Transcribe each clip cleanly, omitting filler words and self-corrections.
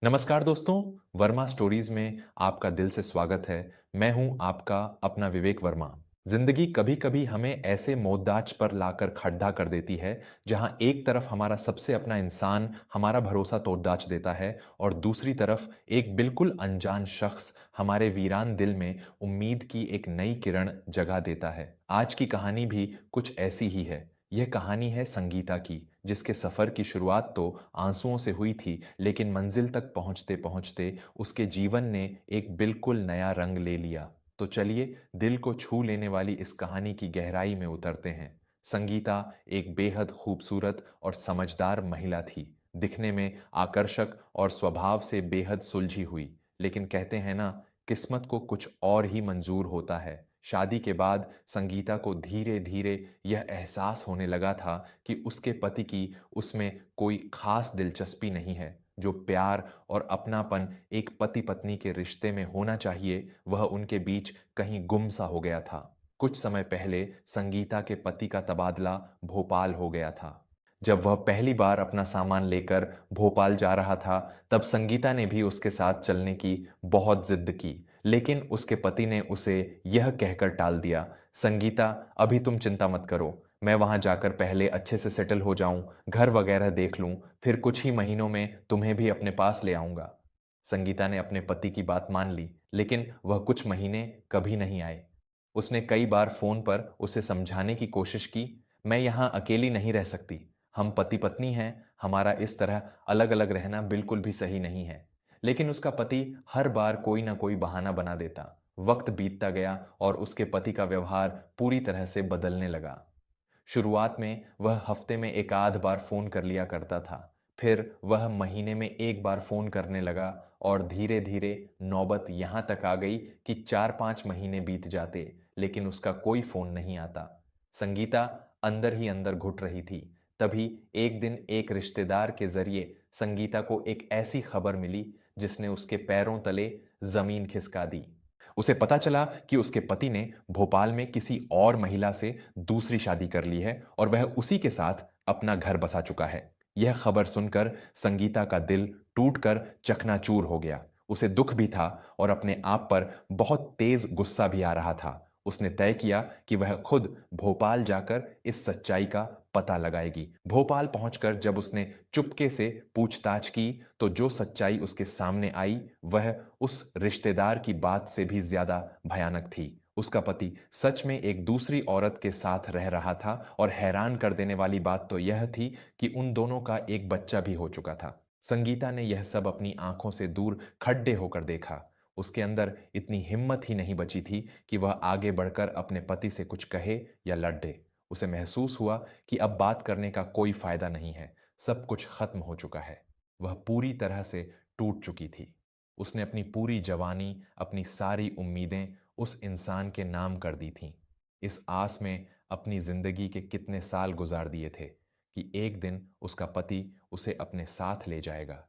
नमस्कार दोस्तों, वर्मा स्टोरीज में आपका दिल से स्वागत है। मैं हूं आपका अपना विवेक वर्मा। जिंदगी कभी-कभी हमें ऐसे मोहताज पर लाकर खड़ा कर देती है, जहां एक तरफ हमारा सबसे अपना इंसान हमारा भरोसा तोड़ देता है और दूसरी तरफ एक बिल्कुल अनजान शख्स हमारे वीरान दिल में उम्मीद की एक नई किरण जगा देता है। आज की कहानी भी कुछ ऐसी ही है। यह कहानी है संगीता की, जिसके सफर की शुरुआत तो आंसुओं से हुई थी, लेकिन मंजिल तक पहुंचते पहुंचते उसके जीवन ने एक बिल्कुल नया रंग ले लिया। तो चलिए दिल को छू लेने वाली इस कहानी की गहराई में उतरते हैं। संगीता एक बेहद खूबसूरत और समझदार महिला थी। दिखने में आकर्षक और स्वभाव से बेहद सुलझी हुई। लेकिन कहते हैं ना, किस्मत को कुछ और ही मंजूर होता है। शादी के बाद संगीता को धीरे धीरे यह एहसास होने लगा था कि उसके पति की उसमें कोई खास दिलचस्पी नहीं है। जो प्यार और अपनापन एक पति पत्नी के रिश्ते में होना चाहिए, वह उनके बीच कहीं गुम सा हो गया था। कुछ समय पहले संगीता के पति का तबादला भोपाल हो गया था। जब वह पहली बार अपना सामान लेकर भोपाल जा रहा था, तब संगीता ने भी उसके साथ चलने की बहुत जिद की। लेकिन उसके पति ने उसे यह कहकर टाल दिया, संगीता, अभी तुम चिंता मत करो। मैं वहां जाकर पहले अच्छे से सेटल हो जाऊं, घर वगैरह देख लूं, फिर कुछ ही महीनों में तुम्हें भी अपने पास ले आऊंगा। संगीता ने अपने पति की बात मान ली, लेकिन वह कुछ महीने कभी नहीं आए। उसने कई बार फोन पर उसे समझाने की कोशिश की, मैं यहां अकेली नहीं रह सकती। हम पति पत्नी हैं, हमारा इस तरह अलग अलग रहना बिल्कुल भी सही नहीं है। लेकिन उसका पति हर बार कोई ना कोई बहाना बना देता। वक्त बीतता गया और उसके पति का व्यवहार पूरी तरह से बदलने लगा। शुरुआत में वह हफ्ते में एक आध बार फोन कर लिया करता था। फिर वह महीने में एक बार फोन करने लगा और धीरे धीरे नौबत यहां तक आ गई कि 4-5 महीने बीत जाते, लेकिन उसका कोई फोन नहीं आता। संगीता अंदर ही अंदर घुट रही थी। तभी एक दिन एक रिश्तेदार के जरिए संगीता को एक ऐसी खबर मिली जिसने उसके पैरों तले जमीन खिसका दी। उसे पता चला कि उसके पति ने भोपाल में किसी और महिला से दूसरी शादी कर ली है और वह उसी के साथ अपना घर बसा चुका है। यह खबर सुनकर संगीता का दिल टूटकर चकनाचूर हो गया। उसे दुख भी था और अपने आप पर बहुत तेज गुस्सा भी आ रहा था। उसने तय किया कि वह खुद भोपाल जाकर इस सच्चाई का पता लगाएगी। भोपाल पहुंचकर जब उसने चुपके से पूछताछ की, तो जो सच्चाई उसके सामने आई वह उस रिश्तेदार की बात से भी ज्यादा भयानक थी। उसका पति सच में एक दूसरी औरत के साथ रह रहा था और हैरान कर देने वाली बात तो यह थी कि उन दोनों का एक बच्चा भी हो चुका था। संगीता ने यह सब अपनी आंखों से दूर खड्डे होकर देखा। उसके अंदर इतनी हिम्मत ही नहीं बची थी कि वह आगे बढ़कर अपने पति से कुछ कहे या लड़े। उसे महसूस हुआ कि अब बात करने का कोई फायदा नहीं है। सब कुछ खत्म हो चुका है। वह पूरी तरह से टूट चुकी थी। उसने अपनी पूरी जवानी, अपनी सारी उम्मीदें उस इंसान के नाम कर दी थीं। इस आस में अपनी जिंदगी के कितने साल गुजार दिए थे कि एक दिन उसका पति उसे अपने साथ ले जाएगा।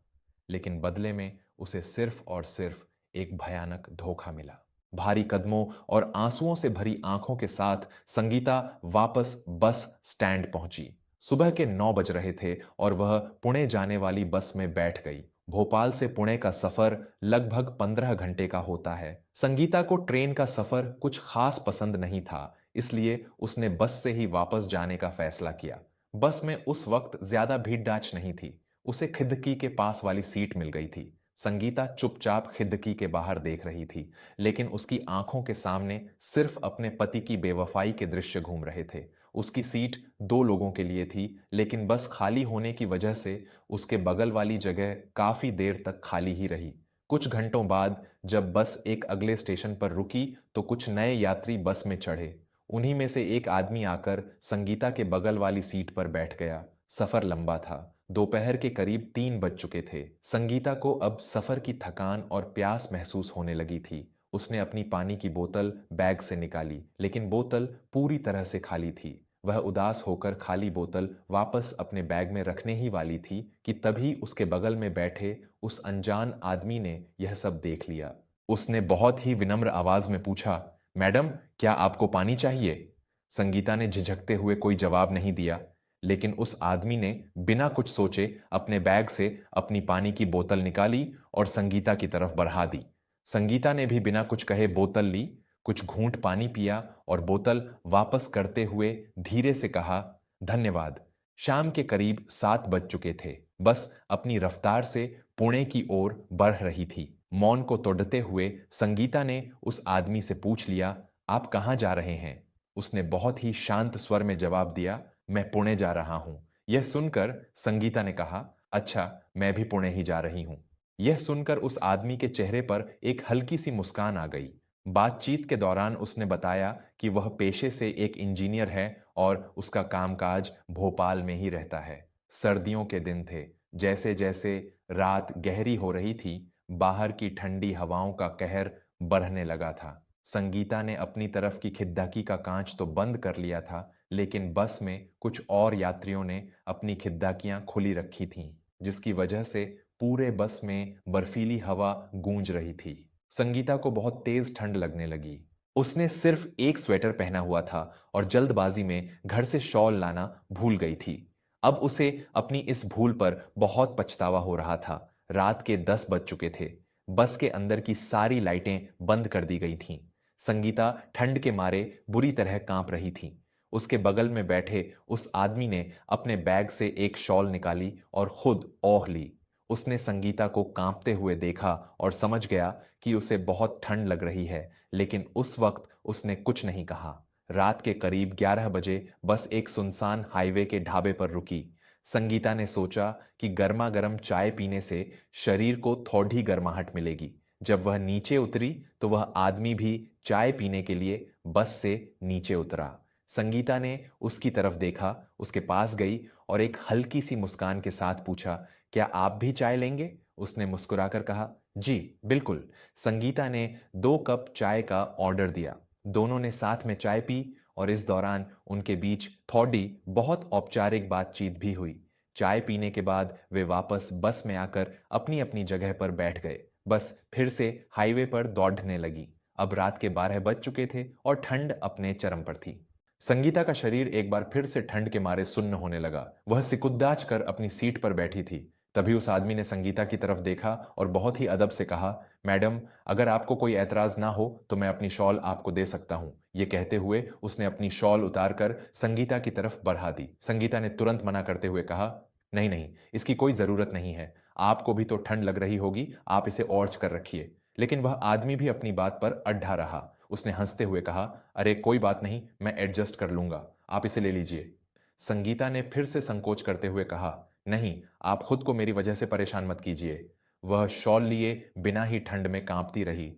लेकिन बदले में उसे सिर्फ और सिर्फ एक भयानक धोखा मिला। भारी कदमों और आंसुओं से भरी आंखों के साथ संगीता वापस बस स्टैंड पहुंची। सुबह के 9 बज रहे थे और वह पुणे जाने वाली बस में बैठ गई। भोपाल से पुणे का सफर लगभग 15 घंटे का होता है। संगीता को ट्रेन का सफर कुछ खास पसंद नहीं था, इसलिए उसने बस से ही वापस जाने का फैसला किया। बस में उस वक्त ज्यादा भीड़ डाच नहीं थी। उसे खिड़की के पास वाली सीट मिल गई थी। संगीता चुपचाप खिड़की के बाहर देख रही थी, लेकिन उसकी आंखों के सामने सिर्फ अपने पति की बेवफाई के दृश्य घूम रहे थे। उसकी सीट 2 लोगों के लिए थी, लेकिन बस खाली होने की वजह से उसके बगल वाली जगह काफी देर तक खाली ही रही। कुछ घंटों बाद जब बस एक अगले स्टेशन पर रुकी, तो कुछ नए यात्री बस में चढ़े। उन्हीं में से एक आदमी आकर संगीता के बगल वाली सीट पर बैठ गया। सफर लंबा था। दोपहर के करीब 3 बज चुके थे। संगीता को अब सफर की थकान और प्यास महसूस होने लगी थी। उसने अपनी पानी की बोतल बैग से निकाली, लेकिन बोतल पूरी तरह से खाली थी। वह उदास होकर खाली बोतल वापस अपने बैग में रखने ही वाली थी कि तभी उसके बगल में बैठे उस अनजान आदमी ने यह सब देख लिया। उसने बहुत ही विनम्र आवाज में पूछा, मैडम, क्या आपको पानी चाहिए? संगीता ने झिझकते हुए कोई जवाब नहीं दिया, लेकिन उस आदमी ने बिना कुछ सोचे अपने बैग से अपनी पानी की बोतल निकाली और संगीता की तरफ बढ़ा दी। संगीता ने भी बिना कुछ कहे बोतल ली, कुछ घूंट पानी पिया और बोतल वापस करते हुए धीरे से कहा, धन्यवाद। शाम के करीब 7 बज चुके थे। बस अपनी रफ्तार से पुणे की ओर बढ़ रही थी। मौन को तोड़ते हुए संगीता ने उस आदमी से पूछ लिया, आप कहाँ जा रहे हैं? उसने बहुत ही शांत स्वर में जवाब दिया, मैं पुणे जा रहा हूं। यह सुनकर संगीता ने कहा, अच्छा, मैं भी पुणे ही जा रही हूं। यह सुनकर उस आदमी के चेहरे पर एक हल्की सी मुस्कान आ गई। बातचीत के दौरान उसने बताया कि वह पेशे से एक इंजीनियर है और उसका कामकाज भोपाल में ही रहता है। सर्दियों के दिन थे। जैसे जैसे रात गहरी हो रही थी, बाहर की ठंडी हवाओं का कहर बढ़ने लगा था। संगीता ने अपनी तरफ की खिड़की का कांच तो बंद कर लिया था, लेकिन बस में कुछ और यात्रियों ने अपनी खिड़कियां खुली रखी थीं, जिसकी वजह से पूरे बस में बर्फीली हवा गूंज रही थी। संगीता को बहुत तेज ठंड लगने लगी। उसने सिर्फ एक स्वेटर पहना हुआ था और जल्दबाजी में घर से शॉल लाना भूल गई थी। अब उसे अपनी इस भूल पर बहुत पछतावा हो रहा था। रात के 10 बज चुके थे। बस के अंदर की सारी लाइटें बंद कर दी गई थीं। संगीता ठंड के मारे बुरी तरह कांप रही थी। उसके बगल में बैठे उस आदमी ने अपने बैग से एक शॉल निकाली और खुद ओढ़ ली। उसने संगीता को कांपते हुए देखा और समझ गया कि उसे बहुत ठंड लग रही है, लेकिन उस वक्त उसने कुछ नहीं कहा। रात के करीब 11 बजे बस एक सुनसान हाईवे के ढाबे पर रुकी। संगीता ने सोचा कि गर्मा गर्म चाय पीने से शरीर को थोड़ी गर्माहट मिलेगी। जब वह नीचे उतरी तो वह आदमी भी चाय पीने के लिए बस से नीचे उतरा। संगीता ने उसकी तरफ देखा, उसके पास गई और एक हल्की सी मुस्कान के साथ पूछा, क्या आप भी चाय लेंगे? उसने मुस्कुराकर कहा, जी बिल्कुल। संगीता ने 2 कप चाय का ऑर्डर दिया। दोनों ने साथ में चाय पी और इस दौरान उनके बीच थोड़ी बहुत औपचारिक बातचीत भी हुई। चाय पीने के बाद वे वापस बस में आकर अपनी अपनी जगह पर बैठ गए। बस फिर से हाईवे पर दौड़ने लगी। अब रात के 12 बज चुके थे और ठंड अपने चरम पर थी। संगीता का शरीर एक बार फिर से ठंड के मारे सुन्न होने लगा। वह सिकुड़ाच कर अपनी सीट पर बैठी थी। तभी उस आदमी ने संगीता की तरफ देखा और बहुत ही अदब से कहा, मैडम, अगर आपको कोई ऐतराज ना हो तो मैं अपनी शॉल आपको दे सकता हूं। ये कहते हुए उसने अपनी शॉल उतारकर संगीता की तरफ बढ़ा दी। संगीता ने तुरंत मना करते हुए कहा, नहीं नहीं, इसकी कोई जरूरत नहीं है। आपको भी तो ठंड लग रही होगी, आप इसे ओढ़ कर रखिए। लेकिन वह आदमी भी अपनी बात पर अड्ढा रहा। उसने हंसते हुए कहा, अरे कोई बात नहीं, मैं एडजस्ट कर लूंगा, आप इसे ले लीजिए। संगीता ने फिर से संकोच करते हुए कहा, नहीं, आप खुद को मेरी वजह से परेशान मत कीजिए। वह शॉल लिए बिना ही ठंड में कांपती रही।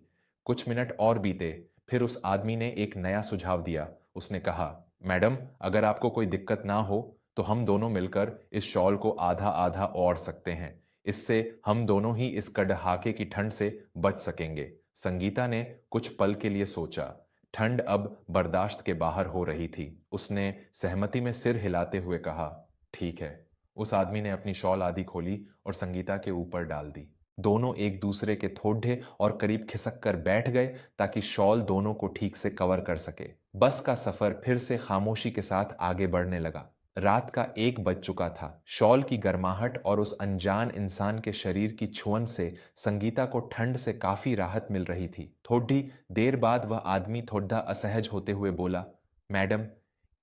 कुछ मिनट और बीते, फिर उस आदमी ने एक नया सुझाव दिया। उसने कहा, मैडम, अगर आपको कोई दिक्कत ना हो तो हम दोनों मिलकर इस शॉल को आधा आधा ओढ़ सकते हैं। इससे हम दोनों ही इस कड़ाके की ठंड से बच सकेंगे। संगीता ने कुछ पल के लिए सोचा। ठंड अब बर्दाश्त के बाहर हो रही थी। उसने सहमति में सिर हिलाते हुए कहा, ठीक है। उस आदमी ने अपनी शॉल आधी खोली और संगीता के ऊपर डाल दी। दोनों एक दूसरे के थोड़े और करीब खिसक कर बैठ गए ताकि शॉल दोनों को ठीक से कवर कर सके। बस का सफर फिर से खामोशी के साथ आगे बढ़ने लगा। रात का 1 बज चुका था। शॉल की गर्माहट और उस अनजान इंसान के शरीर की छुअन से संगीता को ठंड से काफी राहत मिल रही थी। थोड़ी देर बाद वह आदमी थोड़ा असहज होते हुए बोला, मैडम,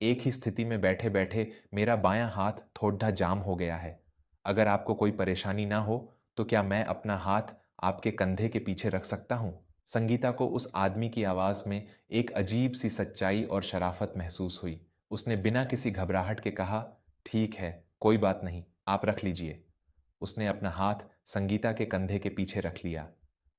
एक ही स्थिति में बैठे बैठे मेरा बायां हाथ थोड़ा जाम हो गया है। अगर आपको कोई परेशानी ना हो तो क्या मैं अपना हाथ आपके कंधे के पीछे रख सकता हूं? संगीता को उस आदमी की आवाज में एक अजीब सी सच्चाई और शराफत महसूस हुई। उसने बिना किसी घबराहट के कहा, ठीक है, कोई बात नहीं, आप रख लीजिए। उसने अपना हाथ संगीता के कंधे के पीछे रख लिया।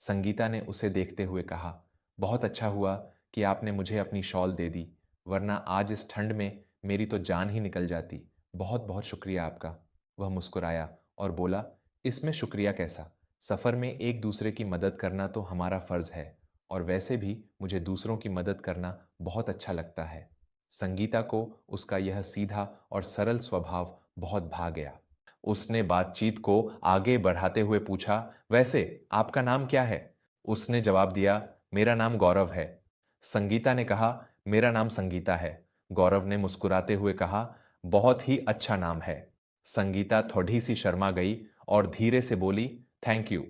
संगीता ने उसे देखते हुए कहा, बहुत अच्छा हुआ कि आपने मुझे अपनी शॉल दे दी, वरना आज इस ठंड में मेरी तो जान ही निकल जाती। बहुत बहुत शुक्रिया आपका। वह मुस्कुराया और बोला, इसमें शुक्रिया कैसा? सफ़र में एक दूसरे की मदद करना तो हमारा फ़र्ज़ है और वैसे भी मुझे दूसरों की मदद करना बहुत अच्छा लगता है। संगीता को उसका यह सीधा और सरल स्वभाव बहुत भा गया। उसने बातचीत को आगे बढ़ाते हुए पूछा, वैसे आपका नाम क्या है? उसने जवाब दिया, मेरा नाम गौरव है। संगीता ने कहा, मेरा नाम संगीता है। गौरव ने मुस्कुराते हुए कहा, बहुत ही अच्छा नाम है। संगीता थोड़ी सी शर्मा गई और धीरे से बोली, थैंक यू।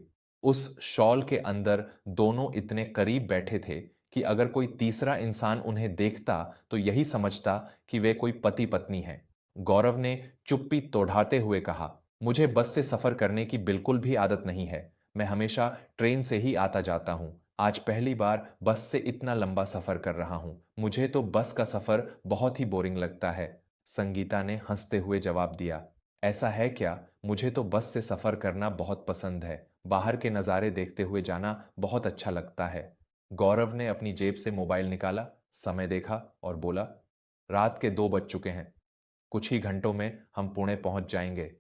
उस शॉल के अंदर दोनों इतने करीब बैठे थे कि अगर कोई तीसरा इंसान उन्हें देखता तो यही समझता कि वे कोई पति पत्नी हैं। गौरव ने चुप्पी तोड़ाते हुए कहा, मुझे बस से सफर करने की बिल्कुल भी आदत नहीं है। मैं हमेशा ट्रेन से ही आता जाता हूं। आज पहली बार बस से इतना लंबा सफर कर रहा हूं। मुझे तो बस का सफर बहुत ही बोरिंग लगता है। संगीता ने हंसते हुए जवाब दिया, ऐसा है क्या? मुझे तो बस से सफर करना बहुत पसंद है। बाहर के नज़ारे देखते हुए जाना बहुत अच्छा लगता है। गौरव ने अपनी जेब से मोबाइल निकाला, समय देखा और बोला, रात के 2 बज चुके हैं। कुछ ही घंटों में हम पुणे पहुंच जाएंगे।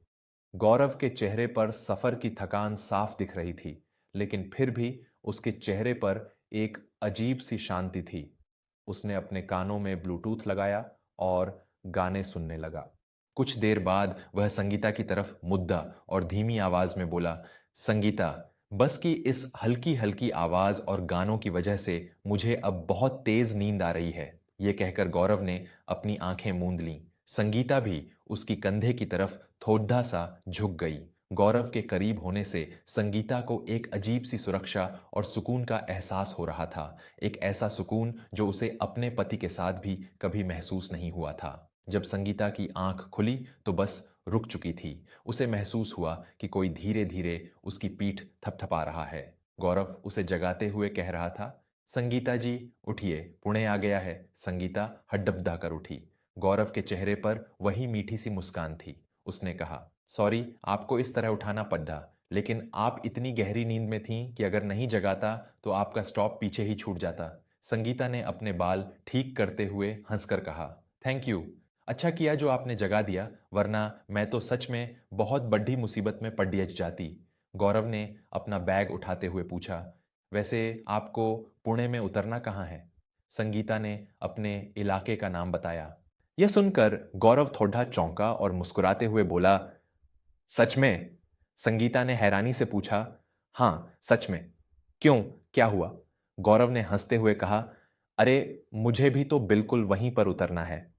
गौरव के चेहरे पर सफर की थकान साफ दिख रही थी, लेकिन फिर भी उसके चेहरे पर एक अजीब सी शांति थी। उसने अपने कानों में ब्लूटूथ लगाया और गाने सुनने लगा। कुछ देर बाद वह संगीता की तरफ मुद्दा और धीमी आवाज में बोला, संगीता, बस की इस हल्की हल्की आवाज और गानों की वजह से मुझे अब बहुत तेज नींद आ रही है। यह कहकर गौरव ने अपनी आंखें मूंद लीं। संगीता भी उसकी कंधे की तरफ थोड़ा सा झुक गई। गौरव के करीब होने से संगीता को एक अजीब सी सुरक्षा और सुकून का एहसास हो रहा था। एक ऐसा सुकून जो उसे अपने पति के साथ भी कभी महसूस नहीं हुआ था। जब संगीता की आंख खुली तो बस रुक चुकी थी। उसे महसूस हुआ कि कोई धीरे धीरे उसकी पीठ थपथपा रहा है। गौरव उसे जगाते हुए कह रहा था, संगीता जी उठिए, पुणे आ गया है। संगीता हड्डबडा कर उठी। गौरव के चेहरे पर वही मीठी सी मुस्कान थी। उसने कहा, सॉरी आपको इस तरह उठाना पड़ा, लेकिन आप इतनी गहरी नींद में थीं कि अगर नहीं जगाता तो आपका स्टॉप पीछे ही छूट जाता। संगीता ने अपने बाल ठीक करते हुए हंसकर कहा, थैंक यू। अच्छा किया जो आपने जगा दिया, वरना मैं तो सच में बहुत बड़ी मुसीबत में पड़ जाती। गौरव ने अपना बैग उठाते हुए पूछा, वैसे आपको पुणे में उतरना कहाँ है? संगीता ने अपने इलाके का नाम बताया। यह सुनकर गौरव थोड़ा चौंका और मुस्कुराते हुए बोला, सच में? संगीता ने हैरानी से पूछा, हाँ, सच में। क्यों, क्या हुआ? गौरव ने हंसते हुए कहा, अरे, मुझे भी तो बिल्कुल वहीं पर उतरना है।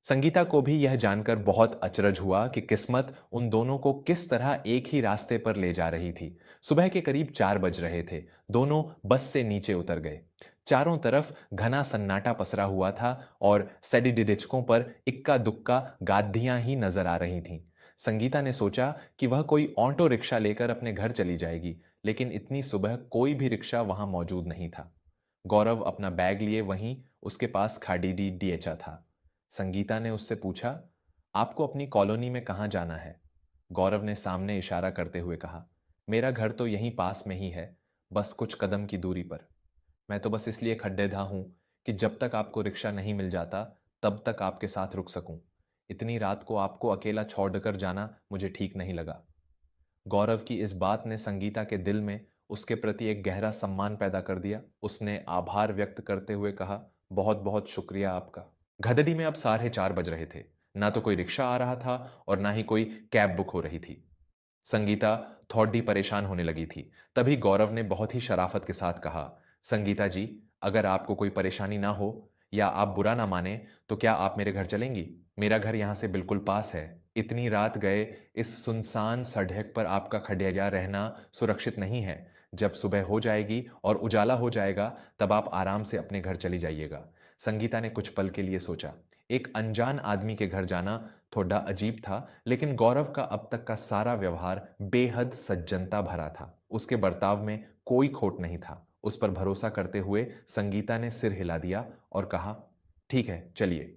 संगीता को भी यह जानकर बहुत अचरज हुआ कि किस्मत उन दोनों को किस तरह एक ही रास्ते पर ले जा रही थी। सुबह के करीब 4 बज रहे थे। दोनों बस से नीचे उतर गए। चारों तरफ घना सन्नाटा पसरा हुआ था और सैडिडिचकों पर इक्का दुक्का गादियां ही नजर आ रही थीं। संगीता ने सोचा कि वह कोई ऑटो रिक्शा लेकर अपने घर चली जाएगी, लेकिन इतनी सुबह कोई भी रिक्शा वहां मौजूद नहीं था। गौरव अपना बैग लिए वहीं उसके पास खाड़ी डीएचा था। संगीता ने उससे पूछा, आपको अपनी कॉलोनी में कहाँ जाना है? गौरव ने सामने इशारा करते हुए कहा, मेरा घर तो यहीं पास में ही है, बस कुछ कदम की दूरी पर। मैं तो बस इसलिए खड्डेधा हूं कि जब तक आपको रिक्शा नहीं मिल जाता तब तक आपके साथ रुक सकूं। इतनी रात को आपको अकेला छोड़कर जाना मुझे ठीक नहीं लगा। गौरव की इस बात ने संगीता के दिल में उसके प्रति एक गहरा सम्मान पैदा कर दिया। उसने आभार व्यक्त करते हुए कहा, बहुत बहुत शुक्रिया आपका। घदड़ी में अब 4:30 बज रहे थे। ना तो कोई रिक्शा आ रहा था और ना ही कोई कैब बुक हो रही थी। संगीता थोड़ी परेशान होने लगी थी। तभी गौरव ने बहुत ही शराफत के साथ कहा, संगीता जी, अगर आपको कोई परेशानी ना हो या आप बुरा ना माने तो क्या आप मेरे घर चलेंगी? मेरा घर यहाँ से बिल्कुल पास है। इतनी रात गए इस सुनसान सड़क पर आपका खड़िया रहना सुरक्षित नहीं है। जब सुबह हो जाएगी और उजाला हो जाएगा तब आप आराम से अपने घर चली जाइएगा। संगीता ने कुछ पल के लिए सोचा। एक अनजान आदमी के घर जाना थोड़ा अजीब था, लेकिन गौरव का अब तक का सारा व्यवहार बेहद सज्जनता भरा था। उसके बर्ताव में कोई खोट नहीं था। उस पर भरोसा करते हुए संगीता ने सिर हिला दिया और कहा, ठीक है, चलिए।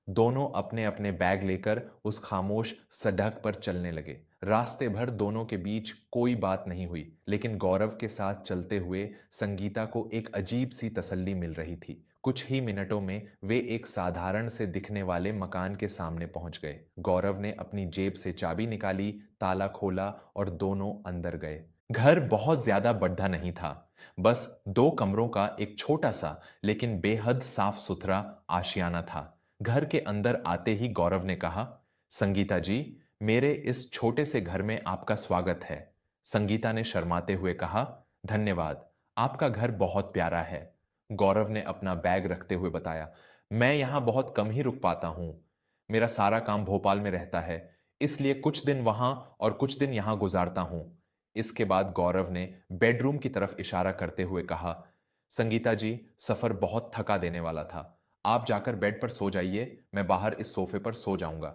दोनों अपने अपने बैग लेकर उस खामोश सड़क पर चलने लगे। रास्ते भर दोनों के बीच कोई बात नहीं हुई, लेकिन गौरव के साथ चलते हुए संगीता को एक अजीब सी तसल्ली मिल रही थी। कुछ ही मिनटों में वे एक साधारण से दिखने वाले मकान के सामने पहुंच गए। गौरव ने अपनी जेब से चाबी निकाली, ताला खोला और दोनों अंदर गए। घर बहुत ज्यादा बड़ा नहीं था, बस 2 कमरों का एक छोटा सा लेकिन बेहद साफ सुथरा आशियाना था। घर के अंदर आते ही गौरव ने कहा, संगीता जी, मेरे इस छोटे से घर में आपका स्वागत है। संगीता ने शर्माते हुए कहा, धन्यवाद, आपका घर बहुत प्यारा है। गौरव ने अपना बैग रखते हुए बताया, मैं यहां बहुत कम ही रुक पाता हूं। मेरा सारा काम भोपाल में रहता है, इसलिए कुछ दिन वहां और कुछ दिन यहां गुजारता हूं। इसके बाद गौरव ने बेडरूम की तरफ इशारा करते हुए कहा, संगीता जी, सफर बहुत थका देने वाला था। आप जाकर बेड पर सो जाइए, मैं बाहर इस सोफे पर सो जाऊंगा।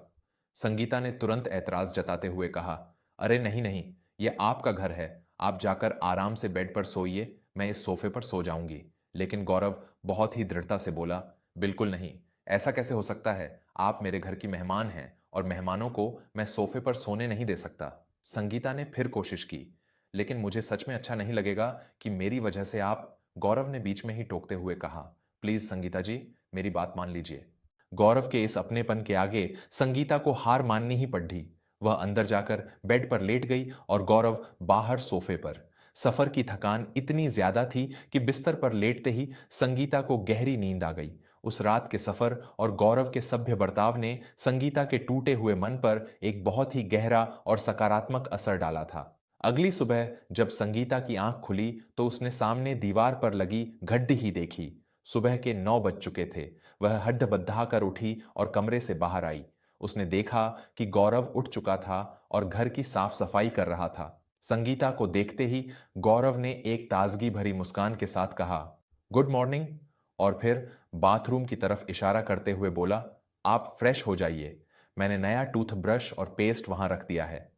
संगीता ने तुरंत ऐतराज जताते हुए कहा, अरे नहीं नहीं, यह आपका घर है, आप जाकर आराम से बेड पर सोइए, मैं इस सोफे पर सो जाऊंगी। लेकिन गौरव बहुत ही दृढ़ता से बोला, बिल्कुल नहीं, ऐसा कैसे हो सकता है? आप मेरे घर की मेहमान हैं और मेहमानों को मैं सोफे पर सोने नहीं दे सकता। संगीता ने फिर कोशिश की, लेकिन मुझे सच में अच्छा नहीं लगेगा कि मेरी वजह से आप, गौरव ने बीच में ही टोकते हुए कहा, प्लीज संगीता जी, मेरी बात मान लीजिए। गौरव के इस अपनेपन के आगे संगीता को हार माननी ही पड़ी। वह अंदर जाकर बेड पर लेट गई और गौरव बाहर सोफे पर। सफर की थकान इतनी ज्यादा थी कि बिस्तर पर लेटते ही संगीता को गहरी नींद आ गई। उस रात के सफर और गौरव के सभ्य बर्ताव ने संगीता के टूटे हुए मन पर एक बहुत ही गहरा और सकारात्मक असर डाला था। अगली सुबह जब संगीता की आंख खुली तो उसने सामने दीवार पर लगी घड्डी ही देखी। सुबह के 9 बज चुके थे। वह हड्डबड्धा कर उठी और कमरे से बाहर आई। उसने देखा कि गौरव उठ चुका था और घर की साफ सफाई कर रहा था। संगीता को देखते ही गौरव ने एक ताजगी भरी मुस्कान के साथ कहा, गुड मॉर्निंग, और फिर बाथरूम की तरफ इशारा करते हुए बोला, आप फ्रेश हो जाइए, मैंने नया टूथब्रश और पेस्ट वहां रख दिया है।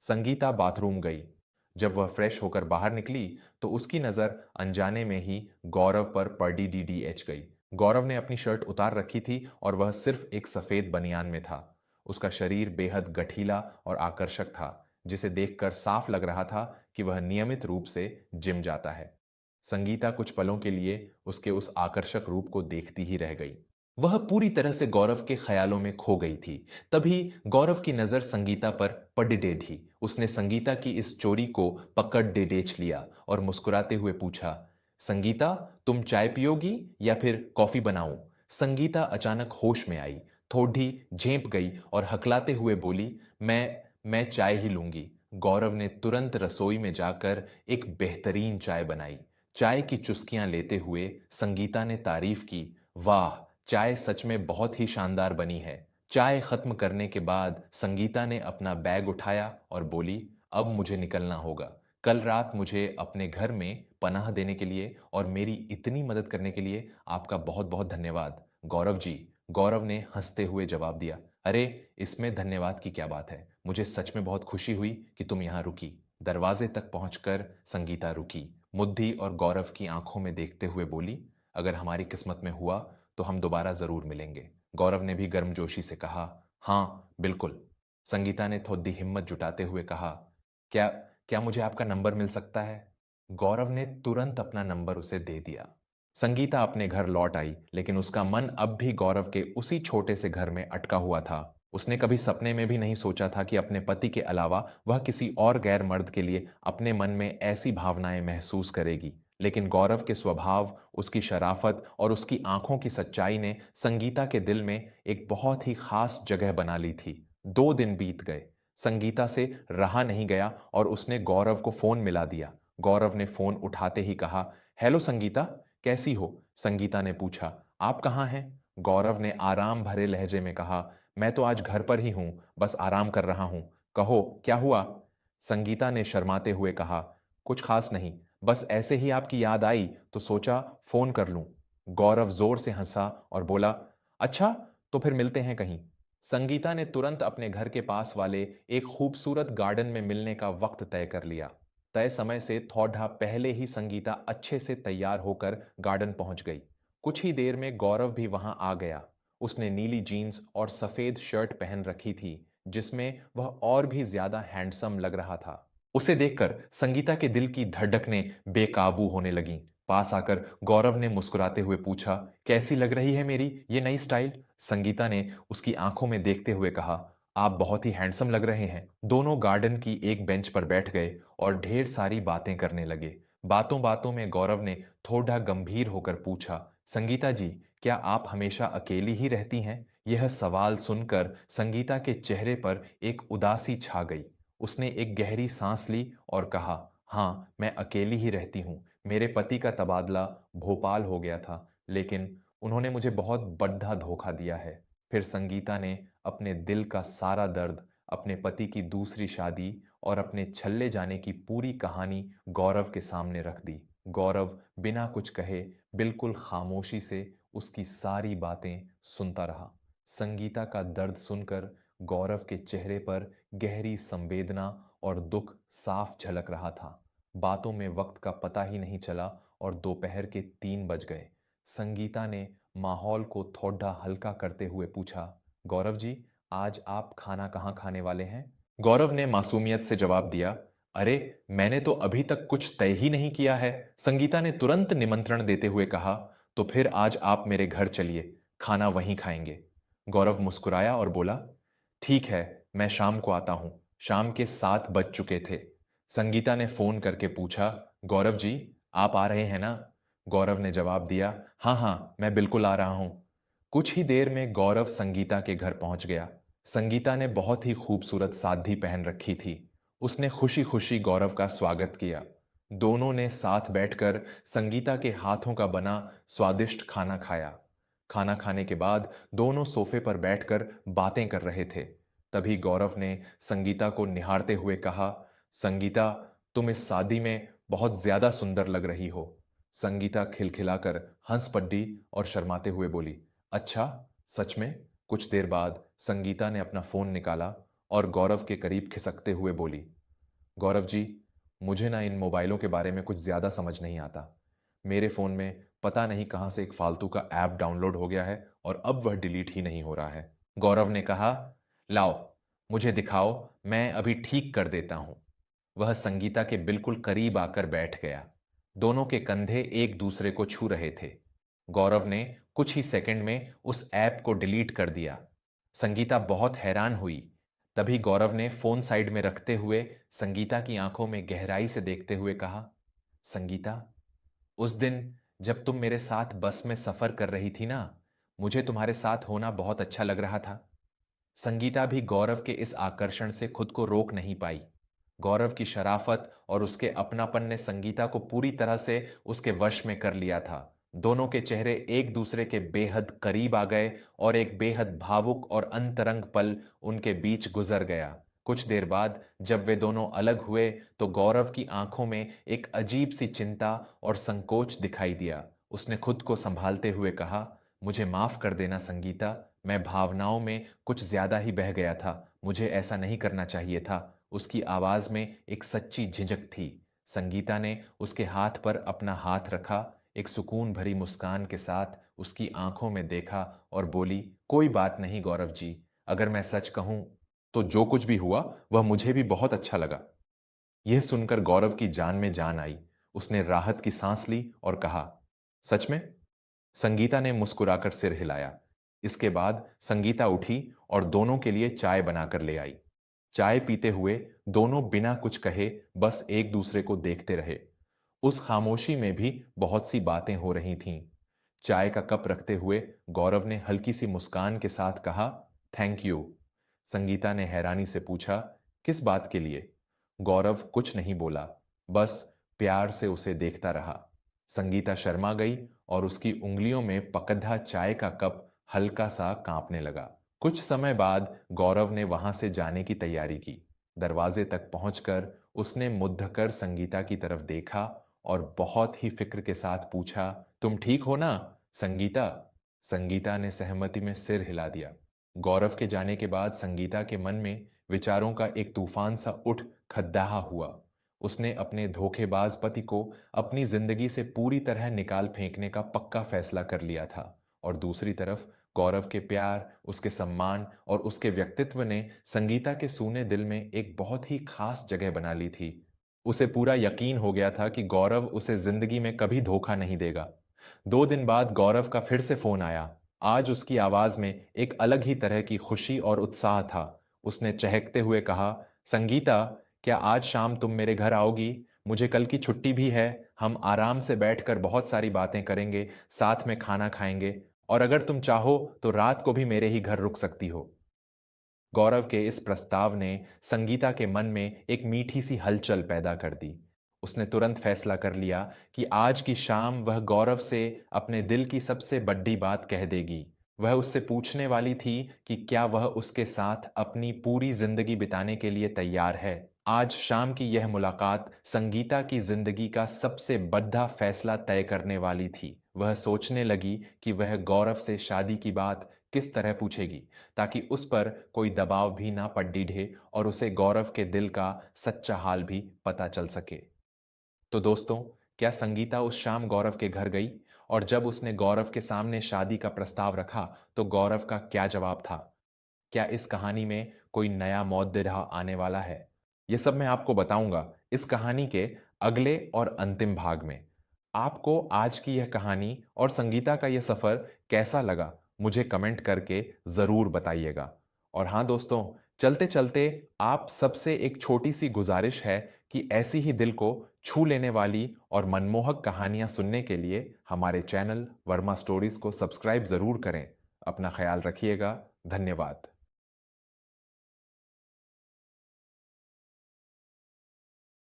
संगीता बाथरूम गई। जब वह फ्रेश होकर बाहर निकली तो उसकी नजर अनजाने में ही गौरव पर पड़ी डीडीएच गई। गौरव ने अपनी शर्ट उतार रखी थी और वह सिर्फ एक सफेद बनियान में था। उसका शरीर बेहद गठीला और आकर्षक था, जिसे देखकर साफ लग रहा था कि वह नियमित रूप से जिम जाता है। संगीता कुछ पलों के लिए उसके उस आकर्षक रूप को देखती ही रह गई। वह पूरी तरह से गौरव के ख्यालों में खो गई थी। तभी गौरव की नजर संगीता पर पड़ थी। उसने संगीता की इस चोरी को पकड़ डेडेच लिया और मुस्कुराते हुए पूछा, संगीता, तुम चाय पियोगी या फिर कॉफी बनाऊं? संगीता अचानक होश में आई, थोड़ी झेंप गई और हकलाते हुए बोली, मैं चाय ही लूंगी। गौरव ने तुरंत रसोई में जाकर एक बेहतरीन चाय बनाई। चाय की चुस्कियां लेते हुए संगीता ने तारीफ की, वाह, चाय सच में बहुत ही शानदार बनी है। चाय खत्म करने के बाद संगीता ने अपना बैग उठाया और बोली, अब मुझे निकलना होगा। कल रात मुझे अपने घर में पनाह देने के लिए और मेरी इतनी मदद करने के लिए आपका बहुत बहुत धन्यवाद, गौरव जी। गौरव ने हंसते हुए जवाब दिया, अरे, इसमें धन्यवाद की क्या बात है, मुझे सच में बहुत खुशी हुई कि तुम यहाँ रुकी। दरवाजे तक पहुंचकर संगीता रुकी, मुद्दी और गौरव की आंखों में देखते हुए बोली, अगर हमारी किस्मत में हुआ तो हम दोबारा जरूर मिलेंगे। गौरव ने भी गर्मजोशी से कहा, हाँ बिल्कुल। संगीता ने थोड़ी हिम्मत जुटाते हुए कहा, क्या क्या मुझे आपका नंबर मिल सकता है? गौरव ने तुरंत अपना नंबर उसे दे दिया। संगीता अपने घर लौट आई, लेकिन उसका मन अब भी गौरव के उसी छोटे से घर में अटका हुआ था। उसने कभी सपने में भी नहीं सोचा था कि अपने पति के अलावा वह किसी और गैर मर्द के लिए अपने मन में ऐसी भावनाएं महसूस करेगी। लेकिन गौरव के स्वभाव, उसकी शराफत और उसकी आंखों की सच्चाई ने संगीता के दिल में एक बहुत ही खास जगह बना ली थी। 2 दिन बीत गए। संगीता से रहा नहीं गया और उसने गौरव को फोन मिला दिया। गौरव ने फोन उठाते ही कहा, हेलो संगीता, कैसी हो? संगीता ने पूछा, आप कहाँ हैं? गौरव ने आराम भरे लहजे में कहा, मैं तो आज घर पर ही हूं, बस आराम कर रहा हूं। कहो, क्या हुआ? संगीता ने शर्माते हुए कहा, कुछ खास नहीं, बस ऐसे ही आपकी याद आई तो सोचा फोन कर लूं। गौरव जोर से हंसा और बोला, अच्छा, तो फिर मिलते हैं कहीं। संगीता ने तुरंत अपने घर के पास वाले एक खूबसूरत गार्डन में मिलने का वक्त तय कर लिया। तय समय से थोड़ा पहले ही संगीता अच्छे से तैयार होकर गार्डन पहुंच गई। कुछ ही देर में गौरव भी वहां आ गया। उसने नीली जीन्स और सफेद शर्ट पहन रखी थी, जिसमें वह और भी ज्यादा हैंडसम लग रहा था। उसे देखकर संगीता के दिल की धड़कनें बेकाबू होने लगीं। पास आकर गौरव ने मुस्कुराते हुए पूछा, कैसी लग रही है मेरी ये नई स्टाइल? संगीता ने उसकी आंखों में देखते हुए कहा, आप बहुत ही हैंडसम लग रहे हैं। दोनों गार्डन की एक बेंच पर बैठ गए और ढेर सारी बातें करने लगे। बातों बातों में गौरव ने थोड़ा गंभीर होकर पूछा, संगीता जी, क्या आप हमेशा अकेली ही रहती हैं? यह सवाल सुनकर संगीता के चेहरे पर एक उदासी छा गई। उसने एक गहरी सांस ली और कहा, हाँ, मैं अकेली ही रहती हूँ। मेरे पति का तबादला भोपाल हो गया था, लेकिन उन्होंने मुझे बहुत बड़ा धोखा दिया है। फिर संगीता ने अपने दिल का सारा दर्द, अपने पति की दूसरी शादी और अपने छल्ले जाने की पूरी कहानी गौरव के सामने रख दी। गौरव बिना कुछ कहे बिल्कुल खामोशी से उसकी सारी बातें सुनता रहा। संगीता का दर्द सुनकर गौरव के चेहरे पर गहरी संवेदना और दुख साफ झलक रहा था। बातों में वक्त का पता ही नहीं चला और दोपहर के 3 बज गए। संगीता ने माहौल को थोड़ा हल्का करते हुए पूछा, गौरव जी, आज आप खाना कहाँ खाने वाले हैं? गौरव ने मासूमियत से जवाब दिया, अरे, मैंने तो अभी तक कुछ तय ही नहीं किया है। संगीता ने तुरंत निमंत्रण देते हुए कहा, तो फिर आज आप मेरे घर चलिए, खाना वहीं खाएंगे। गौरव मुस्कुराया और बोला, ठीक है, मैं शाम को आता हूं। शाम के 7 बज चुके थे। संगीता ने फोन करके पूछा, गौरव जी, आप आ रहे हैं ना? गौरव ने जवाब दिया, हाँ हाँ, मैं बिल्कुल आ रहा हूं। कुछ ही देर में गौरव संगीता के घर पहुंच गया। संगीता ने बहुत ही खूबसूरत साड़ी पहन रखी थी। उसने खुशी खुशी गौरव का स्वागत किया। दोनों ने साथ बैठकर संगीता के हाथों का बना स्वादिष्ट खाना खाया। खाना खाने के बाद दोनों सोफे पर बैठकर बातें कर रहे थे। तभी गौरव ने संगीता को निहारते हुए कहा, संगीता, तुम इस शादी में बहुत ज्यादा सुंदर लग रही हो। संगीता खिलखिलाकर हंस पड़ी और शर्माते हुए बोली, अच्छा, सच में? कुछ देर बाद संगीता ने अपना फोन निकाला और गौरव के करीब खिसकते हुए बोली, गौरव जी, मुझे ना इन मोबाइलों के बारे में कुछ ज्यादा समझ नहीं आता। मेरे फोन में पता नहीं कहां से एक फालतू का ऐप डाउनलोड हो गया है और अब वह डिलीट ही नहीं हो रहा है। गौरव ने कहा, लाओ, मुझे दिखाओ, मैं अभी ठीक कर देता हूं। वह संगीता के बिल्कुल करीब आकर बैठ गया। दोनों के कंधे एक दूसरे को छू रहे थे। गौरव ने कुछ ही सेकंड में उस ऐप को डिलीट कर दिया। संगीता बहुत हैरान हुई। तभी गौरव ने फोन साइड में रखते हुए संगीता की आंखों में गहराई से देखते हुए कहा, संगीता, उस दिन जब तुम मेरे साथ बस में सफर कर रही थी ना, मुझे तुम्हारे साथ होना बहुत अच्छा लग रहा था। संगीता भी गौरव के इस आकर्षण से खुद को रोक नहीं पाई। गौरव की शराफत और उसके अपनापन ने संगीता को पूरी तरह से उसके वश में कर लिया था। दोनों के चेहरे एक दूसरे के बेहद करीब आ गए और एक बेहद भावुक और अंतरंग पल उनके बीच गुजर गया। कुछ देर बाद जब वे दोनों अलग हुए तो गौरव की आंखों में एक अजीब सी चिंता और संकोच दिखाई दिया। उसने खुद को संभालते हुए कहा, मुझे माफ कर देना संगीता, मैं भावनाओं में कुछ ज्यादा ही बह गया था। मुझे ऐसा नहीं करना चाहिए था। उसकी आवाज में एक सच्ची झिझक थी। संगीता ने उसके हाथ पर अपना हाथ रखा, एक सुकून भरी मुस्कान के साथ उसकी आंखों में देखा और बोली, कोई बात नहीं गौरव जी, अगर मैं सच कहूं तो जो कुछ भी हुआ वह मुझे भी बहुत अच्छा लगा। यह सुनकर गौरव की जान में जान आई। उसने राहत की सांस ली और कहा, सच में? संगीता ने मुस्कुराकर सिर हिलाया। इसके बाद संगीता उठी और दोनों के लिए चाय बनाकर ले आई। चाय पीते हुए दोनों बिना कुछ कहे बस एक दूसरे को देखते रहे। उस खामोशी में भी बहुत सी बातें हो रही थीं। चाय का कप रखते हुए गौरव ने हल्की सी मुस्कान के साथ कहा, थैंक यू। संगीता ने हैरानी से पूछा, किस बात के लिए? गौरव कुछ नहीं बोला, बस प्यार से उसे देखता रहा। संगीता शर्मा गई और उसकी उंगलियों में पकड़ा चाय का कप हल्का सा कांपने लगा। कुछ समय बाद गौरव ने वहां से जाने की तैयारी की। दरवाजे तक पहुंचकर उसने मुद्दकर संगीता की तरफ देखा और बहुत ही फिक्र के साथ पूछा, तुम ठीक हो ना संगीता? संगीता ने सहमति में सिर हिला दिया। गौरव के जाने के बाद संगीता के मन में विचारों का एक तूफान सा उठ खद्दाहा हुआ। उसने अपने धोखेबाज पति को अपनी जिंदगी से पूरी तरह निकाल फेंकने का पक्का फैसला कर लिया था और दूसरी तरफ गौरव के प्यार, उसके सम्मान और उसके व्यक्तित्व ने संगीता के सूने दिल में एक बहुत ही खास जगह बना ली थी। उसे पूरा यकीन हो गया था कि गौरव उसे जिंदगी में कभी धोखा नहीं देगा। 2 दिन बाद गौरव का फिर से फोन आया। आज उसकी आवाज में एक अलग ही तरह की खुशी और उत्साह था। उसने चहकते हुए कहा, संगीता, क्या आज शाम तुम मेरे घर आओगी? मुझे कल की छुट्टी भी है। हम आराम से बैठकर बहुत सारी बातें करेंगे, साथ में खाना खाएंगे और अगर तुम चाहो तो रात को भी मेरे ही घर रुक सकती हो। गौरव के इस प्रस्ताव ने संगीता के मन में एक मीठी सी हलचल पैदा कर दी। उसने तुरंत फैसला कर लिया कि आज की शाम वह गौरव से अपने दिल की सबसे बड़ी बात कह देगी। वह उससे पूछने वाली थी कि क्या वह उसके साथ अपनी पूरी जिंदगी बिताने के लिए तैयार है। आज शाम की यह मुलाकात संगीता की जिंदगी का सबसे बड़ा फैसला तय करने वाली थी। वह सोचने लगी कि वह गौरव से शादी की बात किस तरह पूछेगी ताकि उस पर कोई दबाव भी ना पड़ डीढ़े और उसे गौरव के दिल का सच्चा हाल भी पता चल सके। तो दोस्तों, क्या संगीता उस शाम गौरव के घर गई? और जब उसने गौरव के सामने शादी का प्रस्ताव रखा, तो गौरव का क्या जवाब था? क्या इस कहानी में कोई नया मौद्देदा आने वाला है? ये सब मैं आपको बताऊंगा इस कहानी के अगले और अंतिम भाग में। आपको आज की यह कहानी और संगीता का यह सफर कैसा लगा? मुझे कमेंट करके जरूर बताइएगा। और हाँ दोस्तों, चलते चलते आप सबसे एक छोटी सी गुजारिश है कि ऐसी ही दिल को छू लेने वाली और मनमोहक कहानियां सुनने के लिए हमारे चैनल वर्मा स्टोरीज को सब्सक्राइब जरूर करें। अपना ख्याल रखिएगा। धन्यवाद।